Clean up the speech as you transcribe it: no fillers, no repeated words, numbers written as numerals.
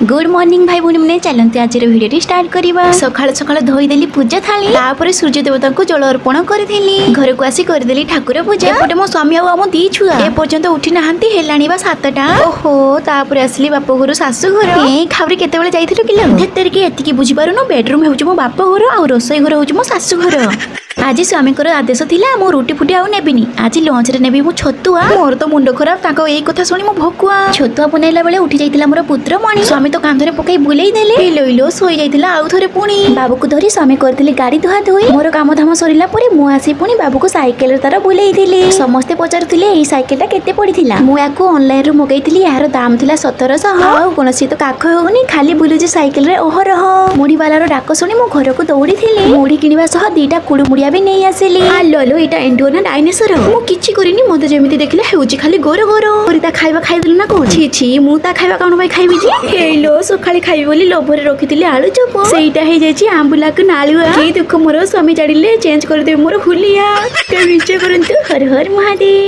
Good morning भाई भूणी मैंने चलते आज भिडियो स्टार्ट करवा सकाल सकाल धोईदेली पूजा थाली तापर सूर्य देवता को जल अर्पण करी घर को आसी करदेली ठाकुर पूजा एपटे मो स्वामी आम दी छुआ ए पर्यंत उठी नहांती हेलाणी बा 7टा ओहो तापर आसली बाप घर शाशु घर खावरी केतेबेले जाइथिलु किलो धेतेर के एतिकी बुझी पारुनो बेडरूम हेउछ मो बाप घर आ रोसई घर हेउछ मो शाशु घर आज स्वामी आदेश थिला मो रुटी फुटी आउ नेबिनी आज लंच रे नेबी मो छतुआ मोर तो मुंड खराब ताको एई कथा सुनी मो भकुआ छतुआ बनाइला बेले उठी जाइतिला मोर पुत्र मणि स्वामी तो कांधरे पकई बुलेई देले लइलो सोई जाइतिला आउ थरे पुणी बाबू को धरी स्वामी करथिले गाड़ी धुआ धोई मोर काम धाम सरिला परे मु आसी पुणी बाबू को साइकेल रे तार बुलेई देले समस्ते पचारुथिले एई साइकेलटा केते पड़िथिला मु याको ऑनलाइन रो मगैथिली यार दाम थिला 1700 आउ कोनसी तो काख होनी खाली बुलुजी साइकेल रे ओहरह मुड़ी वाला रो डाक सुनी मु घर को दौड़ी थिले मुड़ी किनिबा सह दीटा कुडु मुड़िया भी नहीं आसिली आलो एटा एंडो ना डायनासोर मु किछि करिनी मते जेमिति देखले हेउची खाली गोरो गोरो परिता खाइबा खाइदिलु ना को छी छी मु ता खाइबा काउन भाई खाइबी जी हेलो सखाली खाइबी बोली लोभरे रखितिले आलू चप सेइटा हे जायछि आंबुला को नालुआ के दुख मोर स्वामी जाडिले चेंज कर दे मोर हुलिया के विचार करंतु हर हर महादेव।